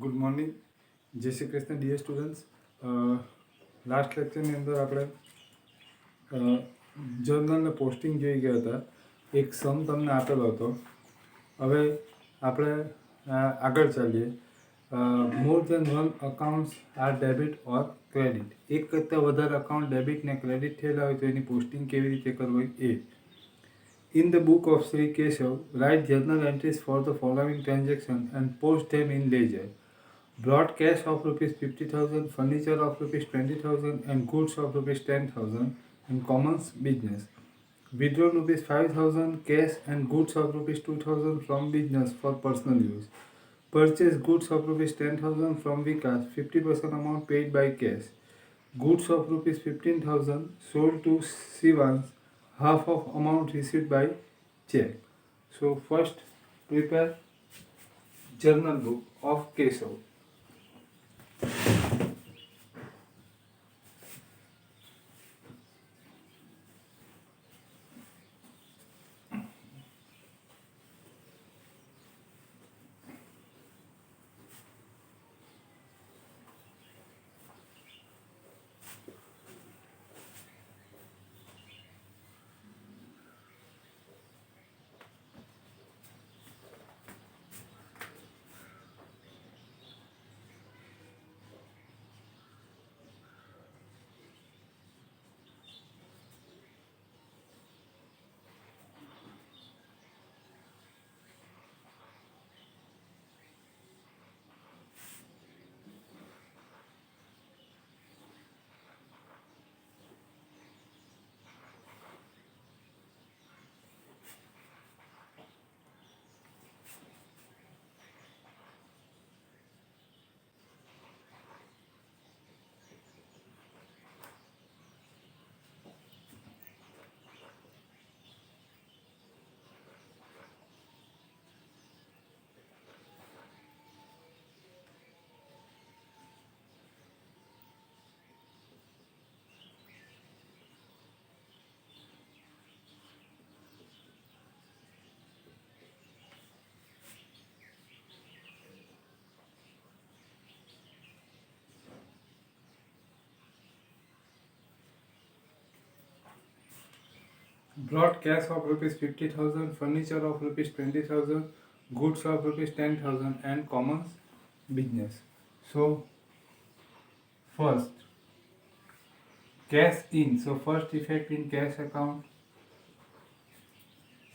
Good morning, Jay Shri Krishna dear students. Last લેક્ચરની અંદર આપણે જર્નલને પોસ્ટિંગ જોઈ ગયા હતા. એક સમ તમને આપેલો હતો. હવે આપણે આગળ ચાલીએ. More than one accounts are debit or credit. એક કરતાં વધારે અકાઉન્ટ ડેબિટ ને ક્રેડિટ થયેલા હોય તો એની પોસ્ટિંગ કેવી રીતે કરવી એ. In the book of Sri Keshav, write journal entries for the following transactions and post them in ledger. Brought cash of rupees 50,000, furniture of rupees 20,000 and goods of rupees 10,000 in commons business. Withdrawn rupees 5,000 cash and goods of rupees 2,000 from business for personal use. Purchase goods of rupees 10,000 from Vikas, 50% amount paid by cash. Goods of rupees 15,000 sold to Sivans, half of amount received by check. So first prepare journal book of Keshav. Brought cash of rupees 50,000, furniture of rupees 20,000, goods of rupees 10,000 and commons business. So first cash in. So first effect in cash account.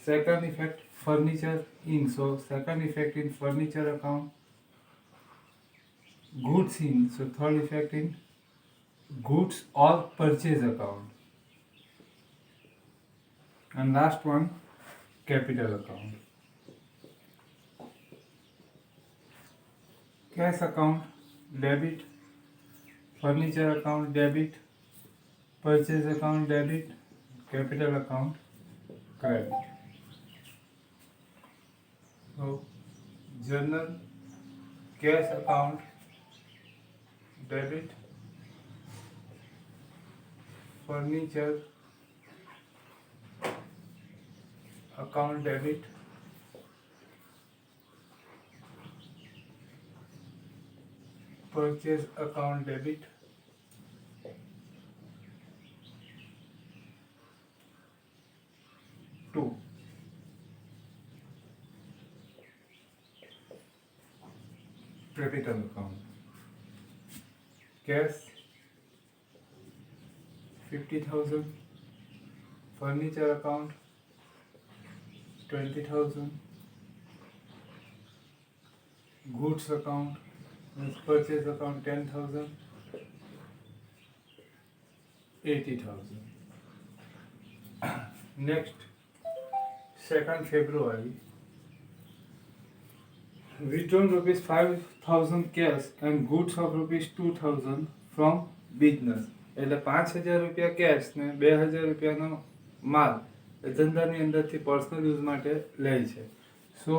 Second effect furniture in. So second effect in furniture account. Goods in. So third effect in goods or purchase account. And last one, capital account. Cash account, debit. Furniture account, debit. Purchase account, debit. Capital account, credit. So, journal, cash account, debit. Furniture account, debit. Purchase account, debit. Two. Capital account. Cash 50,000. Furniture account 20,000. Goods account, means purchase account 10,000. 80,000. Next, 2nd February. Withdrawn rupees 5,000 cash and goods of rupees 2,000 from business. એટલે 5,000 રૂપિયા cache ને 2,000 રૂપિયાનો માલ ધંધાની અંદરથી personal use માટે લે છે. So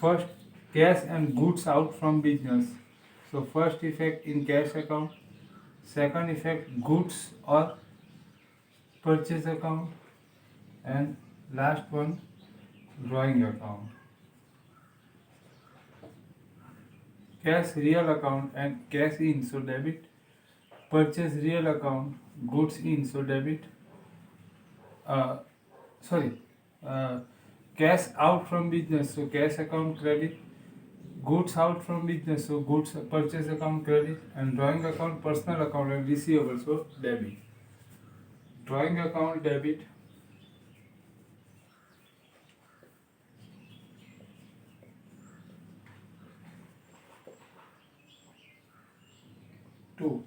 first cash and goods out from business. So first effect in cash account, second effect goods or purchase account, and last one drawing account. cash real account and cash in, so debit. Purchase real account, goods in, so debit. Uh, sorry, uh, cash out from business, so cash account credit. Goods out from business, so goods purchase account credit. And drawing account, personal account and receivable, so debit. Drawing account debit. Two,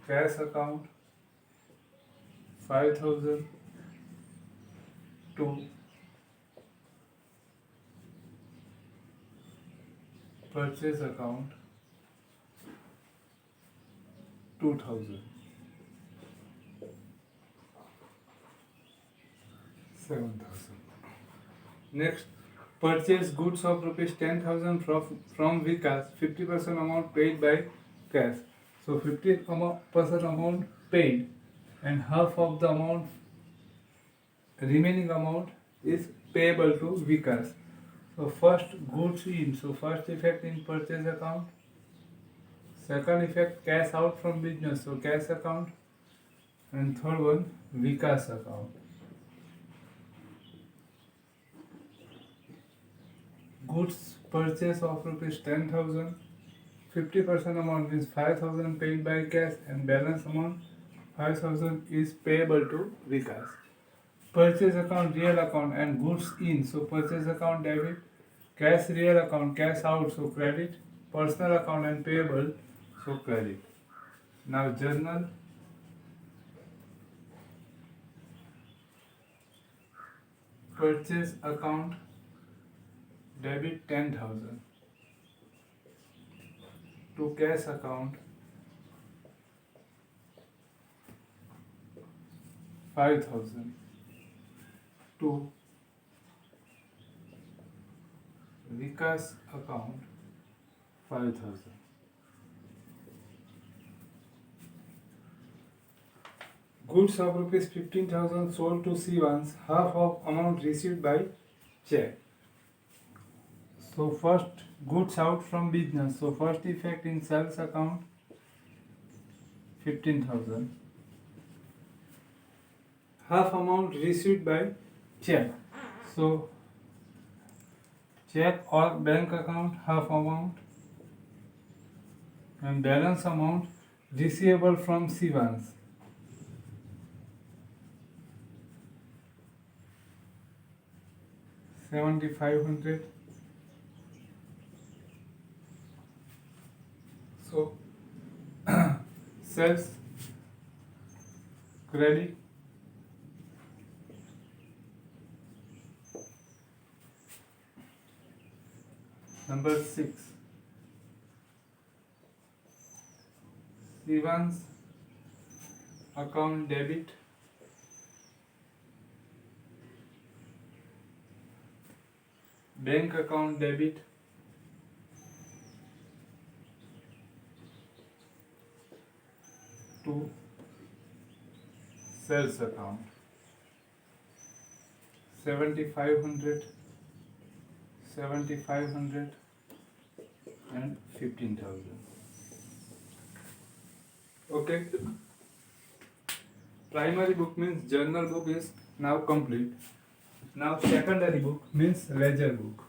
cash account 5,000. Two, purchase account 2,000. 7,000. Next, purchase goods of rupees 10,000 from Vikas, 50% amount paid by cash. So 50% amount paid and half of the amount, remaining amount is payable to Vikas. So first goods in, so first effect in purchase account. Second effect cash out from business, so cash account. And third one Vikas account. Goods purchase of rupees 10,000, 50% amount means 5,000 paid by cash and balance amount 5,000 is payable to Vikas. Purchase account real account and goods in, so purchase account debit. Cash real account, cash out, so credit. Personal account and payable, so credit. Now journal. Purchase account debit 10,000 to cash account 5,000 to Vikas account 5,000. Goods of rupees 15,000 sold to Sivans, half of amount received by check. So first goods out from business. So first effect in sales account 15,000. Half amount received by check. So check or bank account half amount and balance amount receivable from Sivans. 7,500. So sales credit number 6. Sivans account debit. Bank account debit. To sales account 7,500, 7,500 and 15,000. Okay. Primary book means journal book is now complete. Now secondary book means ledger book.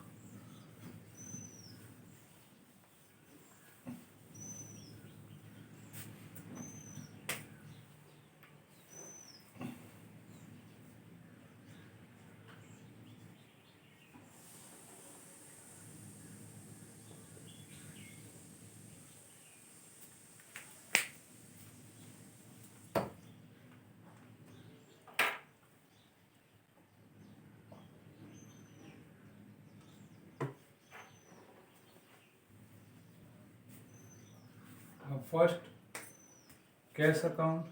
First cash account,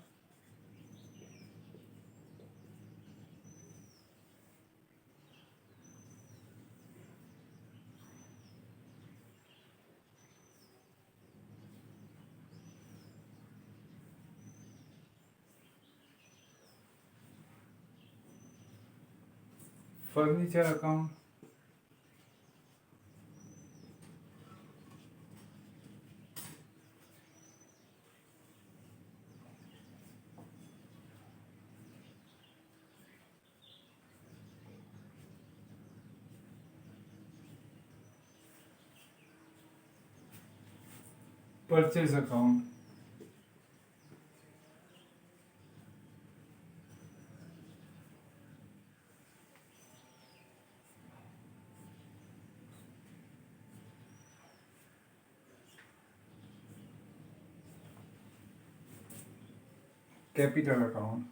furniture account, purchase account, capital account,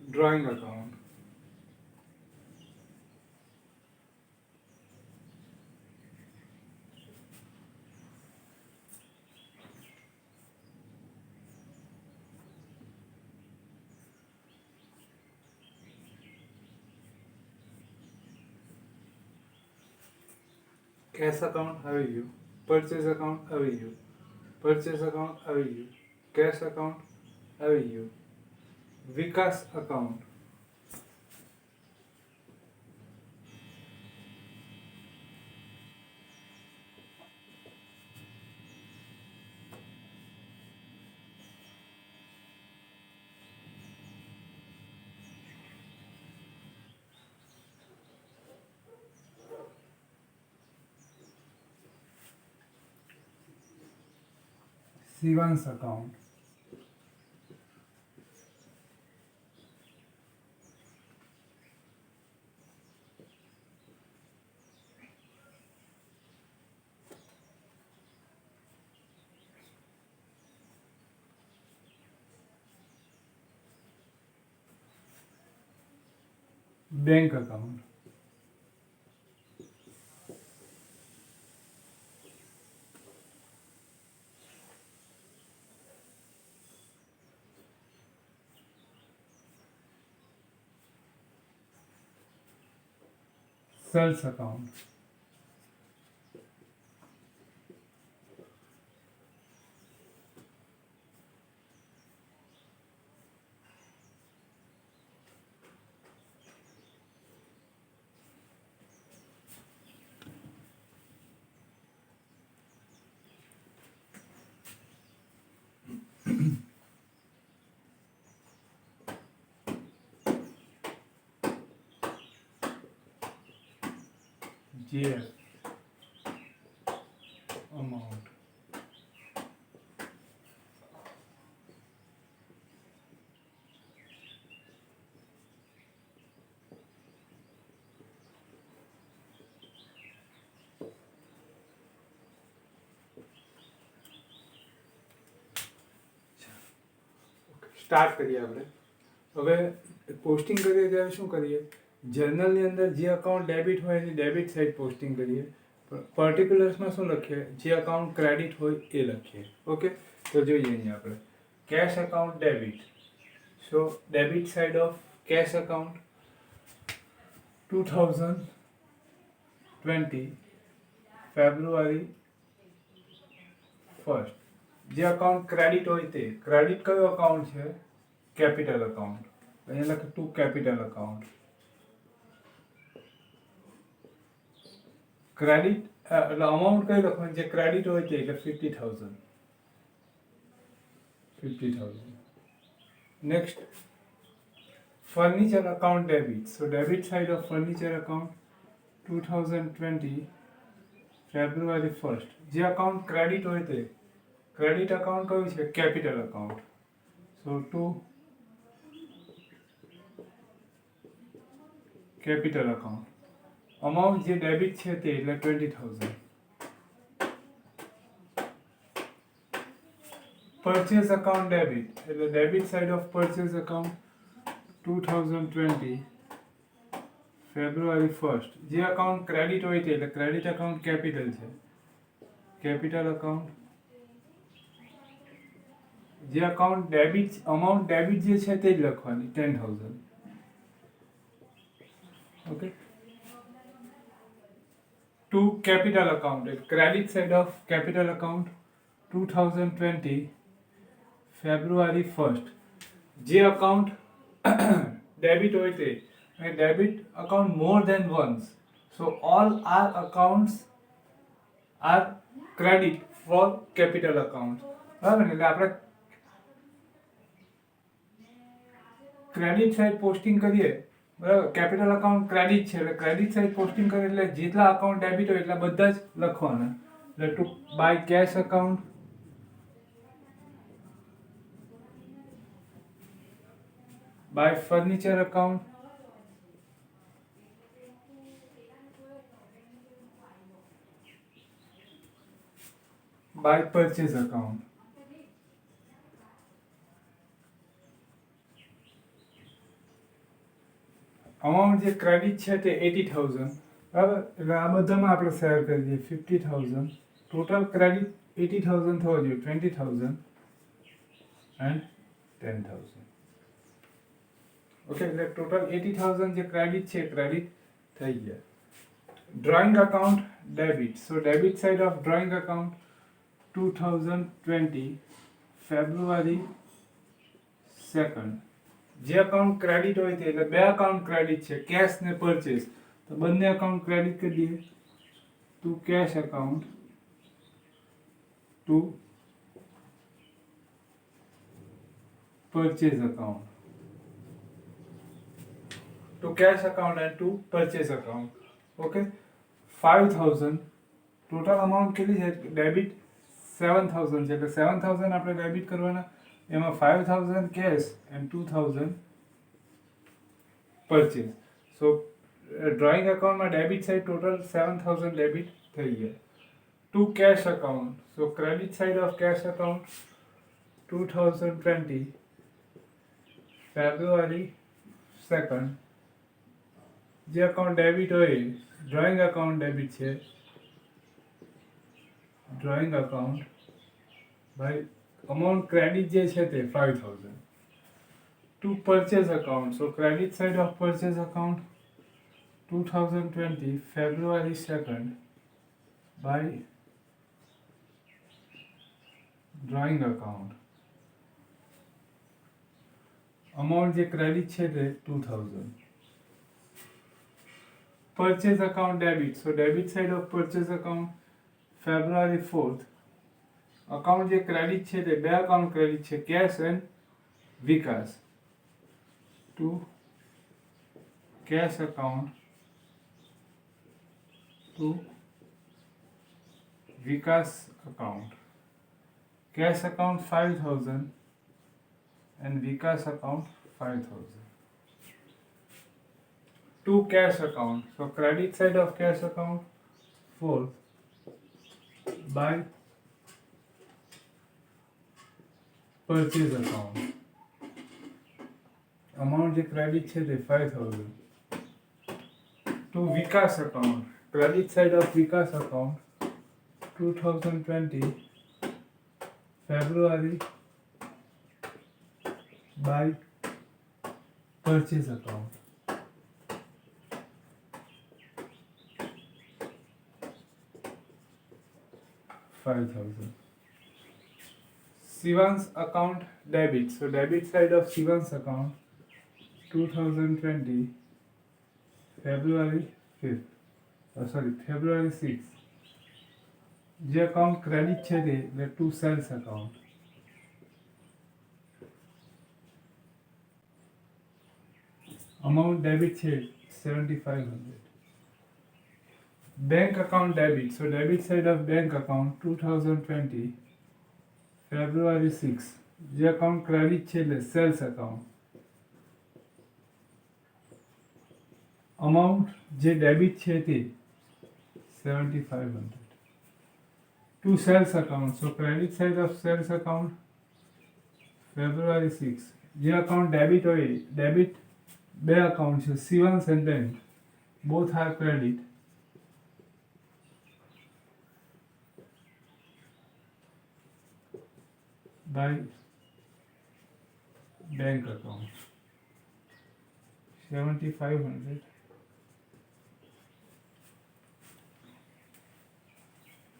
drawing account, cash account આવી ગયું, purchase account આવી ગયું, purchase account આવી ગયું, cash account આવી ગયું, વિકાસ account, Shivansh account, bank account, sales account, GF amount, start કરીએ આપણે. હવે પોસ્ટિંગ કરીએ ત્યારે શું કરીએ, જર્નલની અંદર જે અકાઉન્ટ ડેબિટ હોય એની ડેબિટ સાઇડ પોસ્ટિંગ કરીએ, પર્ટિક્યુલર્સમાં શું લખીએ, જે અકાઉન્ટ ક્રેડિટ હોય એ લખીએ. ઓકે, તો જોઈએ અહીંયા આપણે cash account debit. So debit side of cash account 2020 ફેબ્રુઆરી 1st. જે અકાઉન્ટ ક્રેડિટ હોય તે ક્રેડિટ કયો અકાઉન્ટ છે, કેપિટલ અકાઉન્ટ. અહીંયા લખે ટુ કેપિટલ અકાઉન્ટ. ક્રેડિટ એટલે અમાઉન્ટ કઈ લખવાનું, જે ક્રેડિટ હોય તે, એટલે 50,000. Next furniture account debit. So debit side of furniture account 2020 ફેબ્રુઆરી 1st. જે અકાઉન્ટ ક્રેડિટ હોય તે ક્રેડિટ અકાઉન્ટ કયું છે, capital account. So to capital account. Amount જે ડેબિટ છે તે એટલે 20,000. પરચેઝ અકાઉન્ટ ડેબિટ એટલે debit side of purchase account 2020 ફેબ્રુઆરી 1st. જે અકાઉન્ટ ક્રેડિટ હોય તે એટલે ક્રેડિટ અકાઉન્ટ કેપિટલ છે, કેપિટલ અકાઉન્ટ. જે અકાઉન્ટ ડેબિટ અમાઉન્ટ ડેબિટ જે છે તે જ લખવાની 10,000. Okay, to capital account credit side of capital account 2020 ફેબ્રુઆરી 1st. જે અકાઉન્ટ ડેબિટ હોય તે debit account more than once. So all are accounts are credit for capital account. બરાબર ને? એટલે આપણે ક્રેડિટ સાઇડ પોસ્ટિંગ કરીએ, બરાબર, કેપિટલ અકાઉન્ટ ક્રેડિટ છે એટલે ક્રેડિટ સાઇડ પોસ્ટિંગ કરીએ એટલે જેટલા અકાઉન્ટ ડેબિટ હોય એટલા બધા જ લખવાના. એટલે to by cash account, by furniture account, by purchase account. Amount જે ક્રેડિટ છે તે 80,000, બરાબર, એટલે આ બધામાં આપણે શેર કરી દઈએ 50,000. ટોટલ ક્રેડિટ 80,000 થવા જોઈએ, 20,000 એન્ડ 10,000. ઓકે, એટલે ટોટલ 80,000 જે ક્રેડિટ છે ક્રેડિટ થઈ ગયા. Drawing account debit. So debit side of drawing account 2020 February 2nd. જે અકાઉન્ટ ક્રેડિટ હોય તે, એટલે બે અકાઉન્ટ ક્રેડિટ છે, કેશ ને પરચેસ, તો બંને અકાઉન્ટ ક્રેડિટ કરી દઈએ. To cash account, to purchase account, to cash account and to purchase account. Okay, 5,000 total amount કેટલી છે? ડેબિટ 7,000 છે, એટલે 7,000 આપણે ડેબિટ કરવાના. એમાં 5,000 cash and 2,000 purchase. So drawing અકાઉન્ટમાં ડેબિટ સાઇડ ટોટલ 7,000 ડેબિટ થઈ ગયા. To cash account. So credit side of cash account 2020 February 2nd. જે અકાઉન્ટ ડેબિટ હોય, ડ્રોઈંગ અકાઉન્ટ ડેબિટ છે, ડ્રોઈંગ અકાઉન્ટ ભાઈ અમાઉન્ટ ક્રેડિટ જે છે તે 5,000. To purchase account. So credit side of purchase account 2020 February 2nd by drawing account. Amount જે credit છે તે 2,000. Purchase account debit. So debit side of purchase account February 4th. Account જે credit છે તે બે અકાઉન્ટ ક્રેડિટ છે, cash and Vikas. To cash account, to Vikas account. Cash account 5,000 and Vikas account 5,000. To cash account. So credit side of cash account 4th by purchase account. Amount જે credit છે તે 5,000. To Vikas account. Credit side of Vikas account 2020 February by purchase account. $5,000. Sivan's account debit. So debit side of Sivan's account 2020 February 5th. February 6th. જે account credit છે તે એટલે to sales account. Amount debit છે 7,500. Bank account debit. So debit side of bank account 2020 February 6. જે account credit છે એટલે sales account. Amount જે debit છે તે 7,500. To sales account. So credit side of sales account February 6. જે account debit હોય, debit બે અકાઉન્ટ છે, Sivan's and bank, both are credit. By bank account 7,500.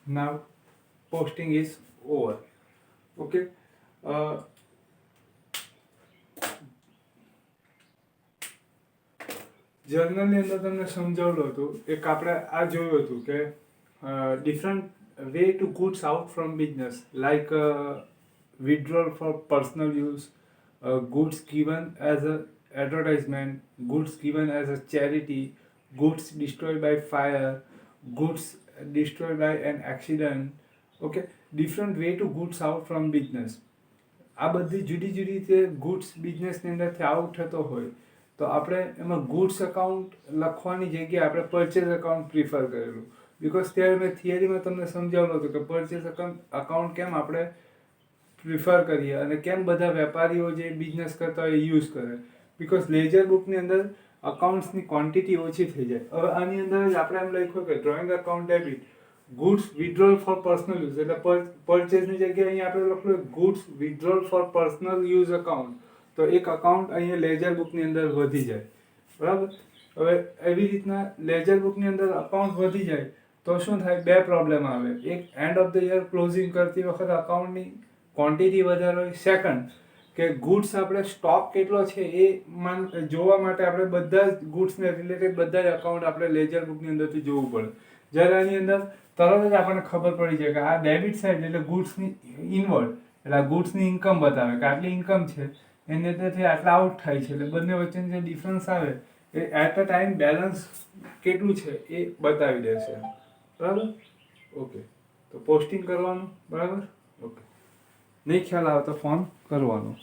Now posting is over. Okay. જર્નલની અંદર તમને સમજાવેલું હતું, એક આપણે આ જોયું હતું કે different way to goods out from business, like withdrawal for personal use, goods given as a advertisement, goods given as a charity, goods destroyed by fire, goods destroyed by an accident. Okay, different way to goods out from business. આ બધી જુદી જુદી રીતે goods બિઝનેસની અંદરથી out થતો હોય તો આપણે એમાં ગુડ્સ અકાઉન્ટ લખવાની જગ્યાએ આપણે પરચેઝ અકાઉન્ટ પ્રિફર કરેલું, બિકોઝ ત્યારે મેં થિયરીમાં તમને સમજાવેલું હતું કે પરચેઝ અકાઉન્ટ કેમ આપણે પ્રિફર કરીએ અને કેમ બધા વેપારીઓ જે બિઝનેસ કરતા હોય એ યુઝ કરે, બિકોઝ લેજર બુકની અંદર અકાઉન્ટ્સની ક્વોન્ટિટી ઓછી થઈ જાય. હવે આની અંદર જ આપણે એમ લખ્યું કે drawing account debit, goods withdrawal for personal use, એટલે પરચેઝની જગ્યાએ અહીંયા આપણે લખેલું goods withdrawal for personal use account, તો એક અકાઉન્ટ અહીંયા લેજર બુકની અંદર વધી જાય. બરાબર. હવે એવી રીતના લેજર બુકની અંદર અકાઉન્ટ વધી જાય તો શું થાય, બે પ્રોબ્લેમ આવે. એક, end of the year closing કરતી વખતે અકાઉન્ટની ક્વોન્ટિટી વધારે હોય. સેકન્ડ, કે ગુડ્સ આપણે સ્ટોક કેટલો છે એ જોવા માટે આપણે બધા જ ગુડ્સને રિલેટેડ બધા જ અકાઉન્ટ આપણે લેજર બુકની અંદરથી જોવું પડે. જ્યારે આની અંદર તરત જ આપણને ખબર પડી જાય કે આ ડેબિટ સાઇડ એટલે ગુડ્સની ઇનવર્ડ, એટલે આ ગુડ્સની ઇન્કમ બતાવે કે આટલી ઇન્કમ છે એની અંદરથી આટલા આઉટ થાય છે, એટલે બંને વચ્ચેની જે ડિફરન્સ આવે A at a time balance કેટલું છે એ બતાવી દેશે. બરાબર. ઓકે, તો પોસ્ટિંગ કરવાનું. બરાબર. ઓકે, નહીં ખ્યાલ આવે તો ફોન કરવાનો.